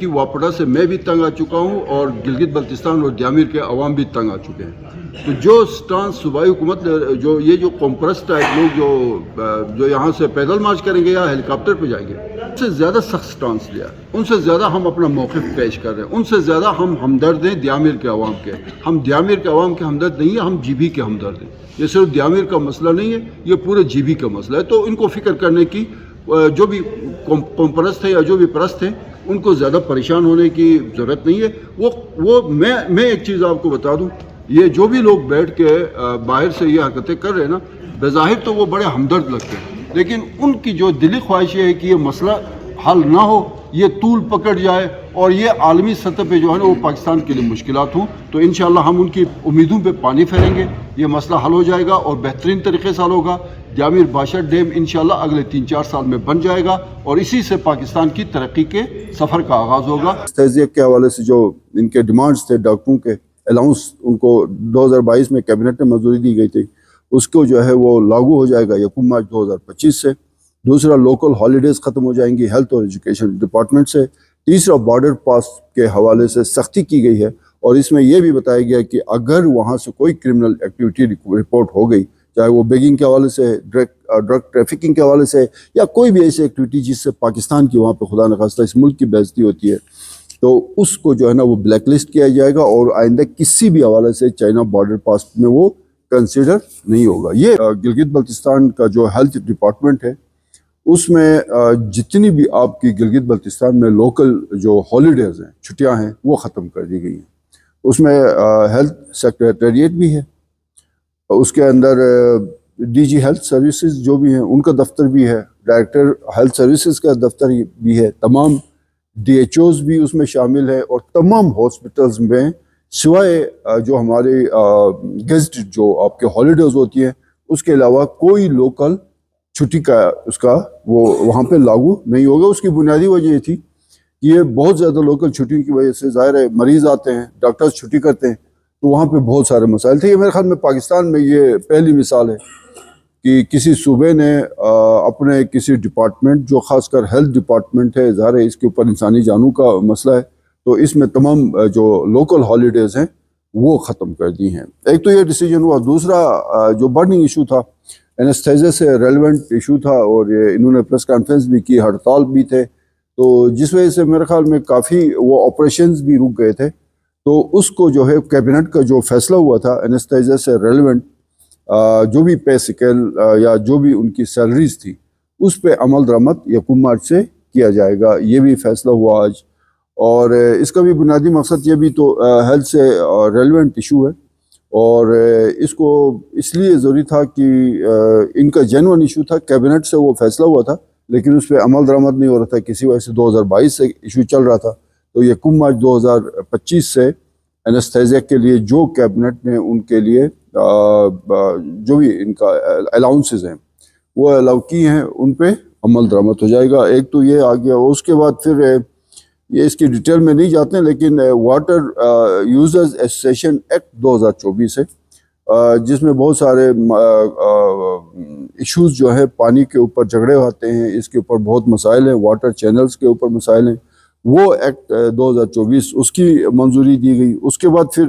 کی واپڈا سے میں بھی تنگ آ چکا ہوں اور گلگت بلتستان اور دیامیر کے عوام بھی تنگ آ چکے ہیں۔ تو جو سٹانس صوبائی حکومت جو کمپرس ٹائپ لوگ جو یہاں سے پیدل مارچ کریں گے یا ہیلی کاپٹر پہ جائیں گے، ان سے زیادہ سخت سٹانس لیا، ان سے زیادہ ہم اپنا موقف پیش کر رہے ہیں، ان سے زیادہ ہم ہمدرد ہیں دیامیر کے عوام کے۔ ہم دیامیر کے عوام کے ہمدرد نہیں ہیں، ہم جی بی کے ہمدرد ہیں۔ یہ صرف دیامیر کا مسئلہ نہیں ہے، یہ پورے جی بی کا مسئلہ ہے۔ تو ان کو فکر کرنے کی جو بھی کمپرست ہیں یا جو بھی پرست ہیں، ان کو زیادہ پریشان ہونے کی ضرورت نہیں ہے۔ میں ایک چیز آپ کو بتا دوں، یہ جو بھی لوگ بیٹھ کے باہر سے یہ حرکتیں کر رہے ہیں نا، بظاہر تو وہ بڑے ہمدرد لگتے ہیں، لیکن ان کی جو دلی خواہش ہے کہ یہ مسئلہ حل نہ ہو، یہ طول پکڑ جائے اور یہ عالمی سطح پہ جو ہے نا وہ پاکستان کے لیے مشکلات ہوں، تو انشاءاللہ ہم ان کی امیدوں پہ پانی پھیریں گے، یہ مسئلہ حل ہو جائے گا اور بہترین طریقے سے حل ہوگا۔ دیامیر باشر ڈیم انشاءاللہ اگلے 3-4 سال میں بن جائے گا اور اسی سے پاکستان کی ترقی کے سفر کا آغاز ہوگا۔ تجزیے کے حوالے سے جو ان کے ڈیمانڈز تھے ڈاکٹروں کے الاؤنس، ان کو 2022 میں کیبنٹ میں منظوری دی گئی تھی، اس کو جو ہے وہ لاگو ہو جائے گا 1 مارچ 2025 سے۔ دوسرا، لوکل ہالیڈیز ختم ہو جائیں گی ہیلتھ اور ایجوکیشن ڈپارٹمنٹ سے۔ تیسرا، بارڈر پاس کے حوالے سے سختی کی گئی ہے اور اس میں یہ بھی بتایا گیا کہ اگر وہاں سے کوئی کرمنل ایکٹیویٹی رپورٹ ہو گئی، چاہے وہ بیگنگ کے حوالے سے، ڈرگ ٹریفکنگ کے حوالے سے، یا کوئی بھی ایسی ایکٹیویٹی جس سے پاکستان کی وہاں پہ خدا نخواستہ اس ملک کی بے عزتی ہوتی ہے، تو اس کو جو ہے نا وہ بلیک لسٹ کیا جائے گا اور آئندہ کسی بھی حوالے سے چائنا بارڈر پاس میں وہ کنسیڈر نہیں ہوگا۔ یہ گلگت بلتستان کا جو ہیلتھ ڈپارٹمنٹ ہے، اس میں جتنی بھی آپ کی گلگت بلتستان میں لوکل جو ہالیڈیز ہیں، چھٹیاں ہیں، وہ ختم کر دی گئی ہیں۔ اس میں ہیلتھ سیکریٹریٹ بھی ہے، اس کے اندر ڈی جی ہیلتھ سروسز جو بھی ہیں ان کا دفتر بھی ہے، ڈائریکٹر ہیلتھ سروسز کا دفتر بھی ہے، تمام ڈی ایچ اوز بھی اس میں شامل ہے، اور تمام ہاسپٹلز میں سوائے جو ہمارے گیسٹ جو آپ کے ہالیڈیز ہوتی ہیں، اس کے علاوہ کوئی لوکل چھٹی کا وہ وہاں پہ لاگو نہیں ہوگا۔ اس کی بنیادی وجہ یہ تھی کہ یہ بہت زیادہ لوکل چھٹیوں کی وجہ سے ظاہر ہے مریض آتے ہیں، ڈاکٹرز چھٹی کرتے ہیں، تو وہاں پہ بہت سارے مسائل تھے۔ یہ میرے خیال میں پاکستان میں یہ پہلی مثال ہے کہ کسی صوبے نے اپنے کسی ڈپارٹمنٹ، جو خاص کر ہیلتھ ڈپارٹمنٹ ہے، ظاہر ہے اس کے اوپر انسانی جانوں کا مسئلہ ہے، تو اس میں تمام جو لوکل ہالیڈیز ہیں وہ ختم کر دی ہیں۔ ایک تو یہ ڈیسیجن ہوا۔ دوسرا جو برننگ ایشو تھا، اینستھیزیا سے ریلیونٹ ایشو تھا، اور یہ انہوں نے پریس کانفرنس بھی کی، ہڑتال بھی تھے، تو جس وجہ سے میرے خیال میں کافی وہ آپریشنز بھی رک گئے تھے۔ تو اس کو جو ہے کیبنٹ کا جو فیصلہ ہوا تھا، اینستھیزیا سے ریلیونٹ جو بھی پے سکیل یا جو بھی ان کی سیلریز تھی، اس پہ عمل درآمد 1 مارچ سے کیا جائے گا، یہ بھی فیصلہ ہوا آج۔ اور اس کا بھی بنیادی مقصد یہ بھی تو ہیلتھ سے ریلیونٹ ایشو ہے، اور اس کو اس لیے ضروری تھا کہ ان کا جینوئن ایشو تھا، کیبنٹ سے وہ فیصلہ ہوا تھا، لیکن اس پہ عمل درآمد نہیں ہو رہا تھا، کسی وجہ سے 2022 سے ایشو چل رہا تھا۔ تو یہ 1 مارچ 2025 سے اینستھیزیا کے لیے جو کیبنٹ نے ان کے لیے جو بھی ان کا الاؤنسز ہیں وہ الاؤ کی ہیں، ان پہ عمل درآمد ہو جائے گا۔ ایک تو یہ آ گیا، اس کے بعد پھر یہ اس کی ڈیٹیل میں نہیں جاتے ہیں، لیکن واٹر یوزرز ایسوسیشن ایکٹ 2024 ہے، جس میں بہت سارے ایشوز جو ہیں پانی کے اوپر جھگڑے ہوتے ہیں، اس کے اوپر بہت مسائل ہیں، واٹر چینلز کے اوپر مسائل ہیں، وہ ایکٹ 2024 اس کی منظوری دی گئی۔ اس کے بعد پھر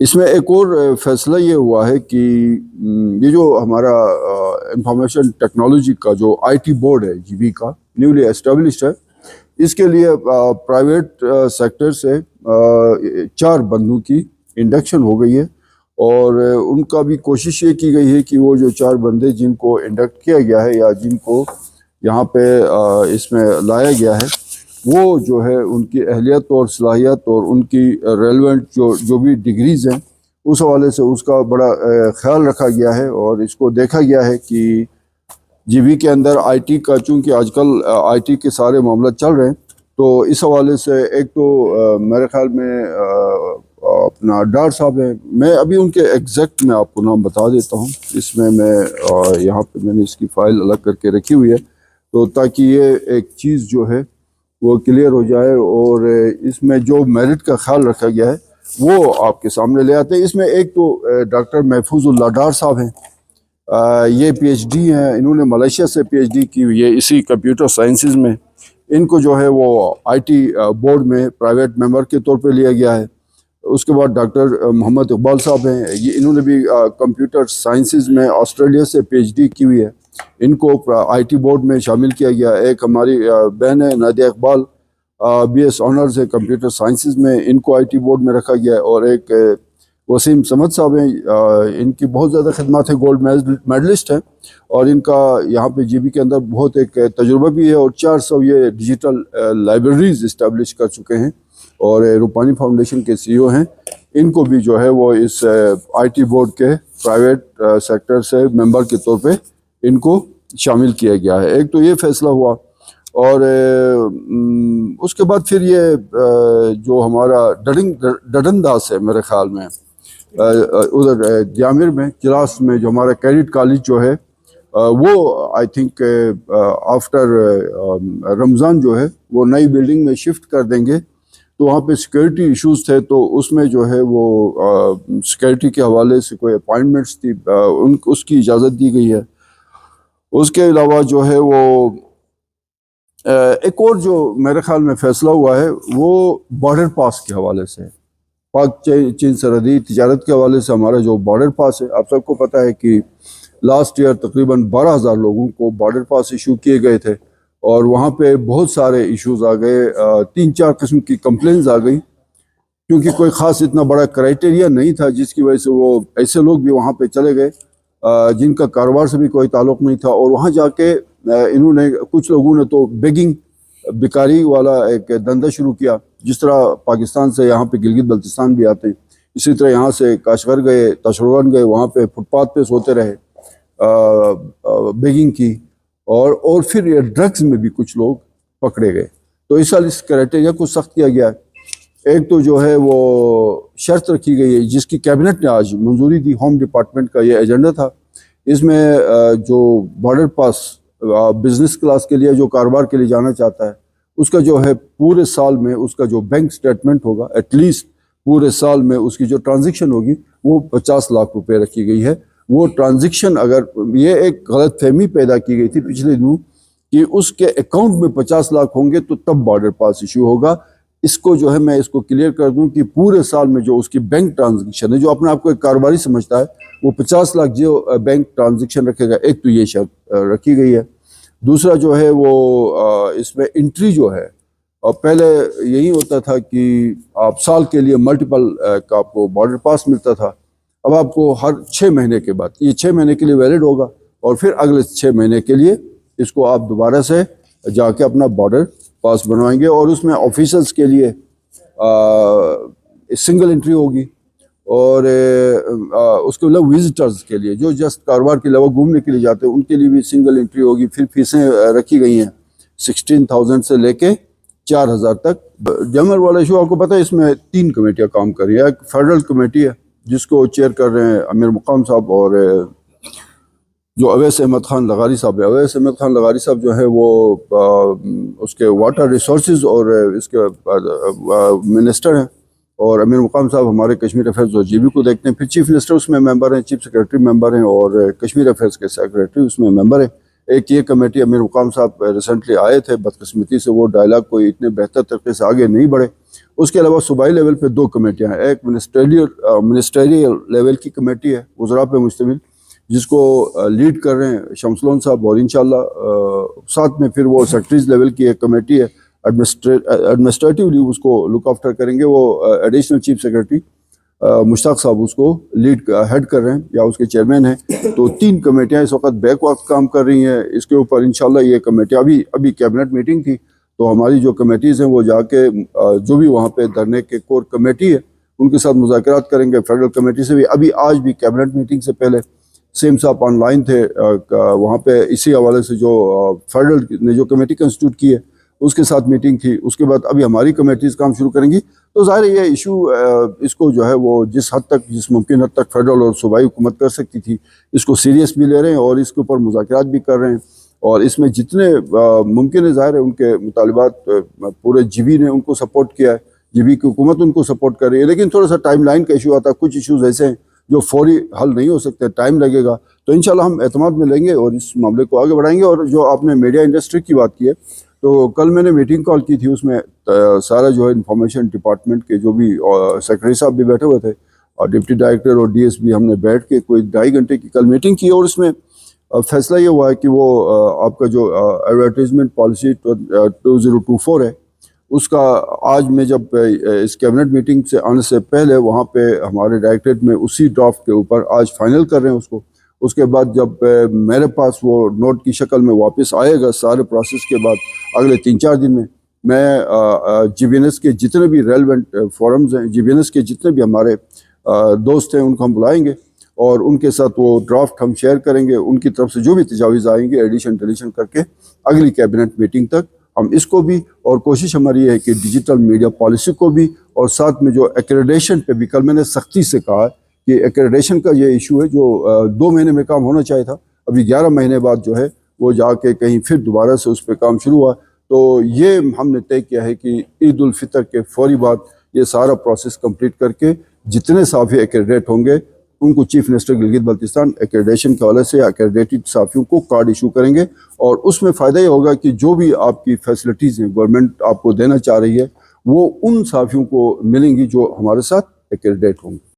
اس میں ایک اور فیصلہ یہ ہوا ہے کہ یہ جو ہمارا انفارمیشن ٹیکنالوجی کا جو آئی ٹی بورڈ ہے جی بی کا، نیولی اسٹیبلشڈ ہے، اس کے لیے پرائیویٹ سیکٹر سے 4 بندوں کی انڈکشن ہو گئی ہے، اور ان کا بھی کوشش یہ کی گئی ہے کہ وہ جو 4 بندے جن کو انڈکٹ کیا گیا ہے یا جن کو یہاں پہ اس میں لایا گیا ہے، وہ جو ہے ان کی اہلیت اور صلاحیت اور ان کی ریلیونٹ جو بھی ڈگریز ہیں، اس حوالے سے اس کا بڑا خیال رکھا گیا ہے، اور اس کو دیکھا گیا ہے کہ جی بی کے اندر آئی ٹی کا، چونکہ آج کل آئی ٹی کے سارے معاملات چل رہے ہیں، تو اس حوالے سے ایک تو میرے خیال میں اپنا ڈار صاحب ہیں، میں ابھی ان کے ایگزیکٹ میں آپ کو نام بتا دیتا ہوں، اس میں یہاں پہ میں نے اس کی فائل الگ کر کے رکھی ہوئی ہے، تو تاکہ یہ ایک چیز جو ہے وہ کلیئر ہو جائے، اور اس میں جو میرٹ کا خیال رکھا گیا ہے وہ آپ کے سامنے لے آتے ہیں۔ اس میں ایک تو ڈاکٹر محفوظ اللہ ڈار صاحب ہیں، یہ پی ایچ ڈی ہیں، انہوں نے ملیشیا سے پی ایچ ڈی کی ہوئی ہے اسی کمپیوٹر سائنسز میں۔ ان کو جو ہے وہ آئی ٹی بورڈ میں پرائیویٹ ممبر کے طور پہ لیا گیا ہے. اس کے بعد ڈاکٹر محمد اقبال صاحب ہیں, انہوں نے بھی کمپیوٹر سائنسز میں آسٹریلیا سے پی ایچ ڈی کی ہوئی ہے, ان کو آئی ٹی بورڈ میں شامل کیا گیا. ایک ہماری بہن ہے Nadia Iqbal, B S honours ہے کمپیوٹر سائنسز میں, ان کو آئی ٹی بورڈ میں رکھا گیا ہے. اور ایک وسیم سمد صاحب ہیں, ان کی بہت زیادہ خدمات ہیں, گولڈ میڈلسٹ ہیں, اور ان کا یہاں پہ جی بی کے اندر بہت ایک تجربہ بھی ہے, اور 400 یہ ڈیجیٹل لائبریریز اسٹیبلش کر چکے ہیں, اور روپانی فاؤنڈیشن کے سی او ہیں. ان کو بھی جو ہے وہ اس آئی ٹی بورڈ کے پرائیویٹ سیکٹر سے ممبر کے طور پہ ان کو شامل کیا گیا ہے. ایک تو یہ فیصلہ ہوا, اور اس کے بعد پھر یہ جو ہمارا ڈڈنداس ہے میرے خیال میں ادھر دیامر میں کلاس میں, جو ہمارا کیڈٹ کالج جو ہے وہ آئی تھنک آفٹر رمضان جو ہے وہ نئی بلڈنگ میں شفٹ کر دیں گے. تو وہاں پہ سیکورٹی ایشوز تھے, تو اس میں جو ہے وہ سیکورٹی کے حوالے سے کوئی اپائنٹمنٹس تھی, اس کی اجازت دی گئی ہے. اس کے علاوہ جو ہے وہ ایک اور جو میرے خیال میں فیصلہ ہوا ہے وہ بارڈر پاس کے حوالے سے, پاک چین سرحدی تجارت کے حوالے سے ہمارا جو بارڈر پاس ہے, آپ سب کو پتہ ہے کہ لاسٹ ایئر تقریباً 12,000 لوگوں کو بارڈر پاس ایشو کیے گئے تھے, اور وہاں پہ بہت سارے ایشوز آ گئے, 3-4 قسم کی کمپلینز آ گئی, کیونکہ کوئی خاص اتنا بڑا کرائٹیریا نہیں تھا, جس کی وجہ سے وہ ایسے لوگ بھی وہاں پہ چلے گئے جن کا کاروبار سے بھی کوئی تعلق نہیں تھا, اور وہاں جا کے انہوں نے کچھ لوگوں نے تو بیکاری والا ایک دھندا شروع کیا. جس طرح پاکستان سے یہاں پہ گلگت بلتستان بھی آتے ہیں, اسی طرح یہاں سے کاشغر گئے, تاشقرغان گئے, وہاں پہ فٹ پاتھ پہ سوتے رہے, بیگنگ کی, اور پھر یہ ڈرگز میں بھی کچھ لوگ پکڑے گئے. تو اس سال اس کرائٹیریا کو سخت کیا گیا ہے. ایک تو جو ہے وہ شرط رکھی گئی ہے جس کی کیبنٹ نے آج منظوری دی, ہوم ڈپارٹمنٹ کا یہ ایجنڈا تھا, اس میں جو بارڈر پاس بزنس کلاس کے لیے جو کاروبار کے لیے جانا چاہتا ہے, اس کا جو ہے پورے سال میں اس کا جو بینک سٹیٹمنٹ ہوگا, ایٹ لیسٹ پورے سال میں اس کی جو ٹرانزیکشن ہوگی وہ 50 لاکھ روپے رکھی گئی ہے. وہ ٹرانزیکشن, اگر یہ ایک غلط فہمی پیدا کی گئی تھی پچھلے دنوں کہ اس کے اکاؤنٹ میں 50 لاکھ ہوں گے تو تب بارڈر پاس ایشو ہوگا. اس کو جو ہے میں اس کو کلیئر کر دوں کہ پورے سال میں جو اس کی بینک ٹرانزیکشن ہے, جو اپنے آپ کو ایک کاروباری سمجھتا ہے, وہ 50 لاکھ جو بینک ٹرانزیکشن رکھے گا. ایک تو یہ شرط رکھی گئی ہے. دوسرا جو ہے وہ اس میں انٹری جو ہے, اور پہلے یہی ہوتا تھا کہ آپ سال کے لیے ملٹیپل کا آپ کو بارڈر پاس ملتا تھا, اب آپ کو ہر 6 مہینے کے بعد, یہ 6 مہینے کے لیے ویلڈ ہوگا, اور پھر اگلے 6 مہینے کے لیے اس کو آپ دوبارہ سے جا کے اپنا بارڈر پاس بنوائیں گے. اور اس میں آفیسرز کے لیے سنگل انٹری ہوگی, اور اس کے علاوہ وزٹرز کے لیے جو جسٹ کاروبار کے علاوہ گھومنے کے لیے جاتے ہیں ان کے لیے بھی سنگل انٹری ہوگی. پھر فیسیں رکھی گئی ہیں 16,000 سے لے کے 4,000 تک. جمر والا ایشو آپ کو پتہ ہے, اس میں 3 کمیٹیاں کام کر رہی ہیں. ایک فیڈرل کمیٹی ہے جس کو چیئر کر رہے ہیں امیر مقام صاحب, اور جو اویس احمد خان لغاری صاحب ہے. اویس احمد خان لغاری صاحب جو ہے وہ اس کے واٹر ریسورسز اور اس کے منسٹر ہیں, اور امیر مقام صاحب ہمارے کشمیر افیئرز اور جی بی کو دیکھتے ہیں. پھر چیف منسٹر اس میں ممبر ہیں, چیف سیکریٹری ممبر ہیں, اور کشمیر افیئرز کے سیکریٹری اس میں ممبر ہیں. ایک یہ کمیٹی امیر مقام صاحب ریسنٹلی آئے تھے, بدقسمتی سے وہ ڈائلاگ کوئی اتنے بہتر طریقے سے آگے نہیں بڑھے. اس کے علاوہ صوبائی لیول پہ 2 کمیٹیاں ہیں. ایک منسٹریل لیول کی کمیٹی ہے وزراء پہ مشتمل, جس کو لیڈ کر رہے ہیں شمس لون صاحب, اور انشاءاللہ ساتھ میں پھر وہ سیکٹریز لیول کی ایک کمیٹی ہے, ایڈمنسٹریٹیولی اس کو لک آفٹر کریں گے, وہ ایڈیشنل چیف سیکریٹری مشتاق صاحب اس کو ہیڈ کر رہے ہیں یا اس کے چیئرمین ہیں. تو 3 کمیٹیاں اس وقت بیک وقت کام کر رہی ہیں اس کے اوپر. انشاءاللہ یہ کمیٹی ابھی کیبنٹ میٹنگ تھی, تو ہماری جو کمیٹیز ہیں وہ جا کے جو بھی وہاں پہ دھرنے کے کور کمیٹی ہے ان کے ساتھ مذاکرات کریں گے. فیڈرل کمیٹی سے بھی آج بھی کیبنٹ میٹنگ سے پہلے سیم صاحب آن لائن تھے وہاں پہ, اسی حوالے سے جو فیڈرل نے جو کمیٹی کنسٹیٹیوٹ کی ہے اس کے ساتھ میٹنگ تھی. اس کے بعد ابھی ہماری کمیٹیز کام شروع کریں گی. تو ظاہر ہے یہ ایشو اس کو جو ہے وہ جس ممکن حد تک فیڈرل اور صوبائی حکومت کر سکتی تھی, اس کو سیریس بھی لے رہے ہیں اور اس کے اوپر مذاکرات بھی کر رہے ہیں. اور اس میں جتنے ممکن ہے ظاہر ہے ان کے مطالبات پورے جی بی نے ان کو سپورٹ کیا ہے, جی بی کی حکومت ان کو سپورٹ کر رہی ہے, لیکن تھوڑا سا ٹائم لائن کا ایشو آتا ہے. کچھ ایشوز ایسے ہیں جو فوری حل نہیں ہو سکتے, ٹائم لگے گا. تو انشاءاللہ ہم اعتماد میں لیں گے اور اس معاملے کو آگے بڑھائیں گے. اور جو آپ نے میڈیا انڈسٹری کی بات کی ہے, تو کل میں نے میٹنگ کال کی تھی، اس میں سارا جو ہے انفارمیشن ڈپارٹمنٹ کے جو بھی سیکرٹری صاحب بھی بیٹھے ہوئے تھے اور ڈپٹی ڈائریکٹر اور ڈی ایس پی، ہم نے بیٹھ کے کوئی 2.5 گھنٹے کی کل میٹنگ کی، اور اس میں فیصلہ یہ ہوا ہے کہ وہ آپ کا جو ایڈورٹیزمنٹ پالیسی 2024 ہے، اس کا آج میں جب اس کیبنٹ میٹنگ سے آنے سے پہلے وہاں پہ ہمارے ڈائریکٹریٹ میں اسی ڈرافٹ کے اوپر آج فائنل کر رہے ہیں اس کو. اس کے بعد جب میرے پاس وہ نوٹ کی شکل میں واپس آئے گا سارے پروسیس کے بعد اگلے 3-4 دن میں جی بی این ایس کے جتنے بھی ریلیونٹ فورمز ہیں، جی بی این ایس کے جتنے بھی ہمارے دوست ہیں، ان کو ہم بلائیں گے اور ان کے ساتھ وہ ڈرافٹ ہم شیئر کریں گے. ان کی طرف سے جو بھی تجاویز آئیں گے ایڈیشن ڈیلیشن کر کے اگلی کیبنٹ میٹنگ تک ہم اس کو بھی، اور کوشش ہماری یہ ہے کہ ڈیجیٹل میڈیا پالیسی کو بھی، اور ساتھ میں جو ایکریڈیشن پہ بھی کل میں نے سختی سے کہا کہ ایکریڈیشن کا یہ ایشو ہے جو 2 مہینے میں کام ہونا چاہیے تھا، ابھی 11 مہینے بعد جو ہے وہ جا کے کہیں پھر دوبارہ سے اس پہ کام شروع ہوا. تو یہ ہم نے طے کیا ہے کہ عید الفطر کے فوری بعد یہ سارا پروسیس کمپلیٹ کر کے جتنے صحافی ایکریڈیٹ ہوں گے ان کو chief minister Gilgit Baltistan accreditation کے حوالے سے ایکریڈیٹڈ صحافیوں کو کارڈ ایشو کریں گے، اور اس میں فائدہ یہ ہوگا کہ جو بھی آپ کی فیسلٹیز ہیں گورنمنٹ آپ کو دینا چاہ رہی ہے وہ ان صحافیوں کو ملیں گی جو ہمارے ساتھ ایکریڈیٹ ہوں گے.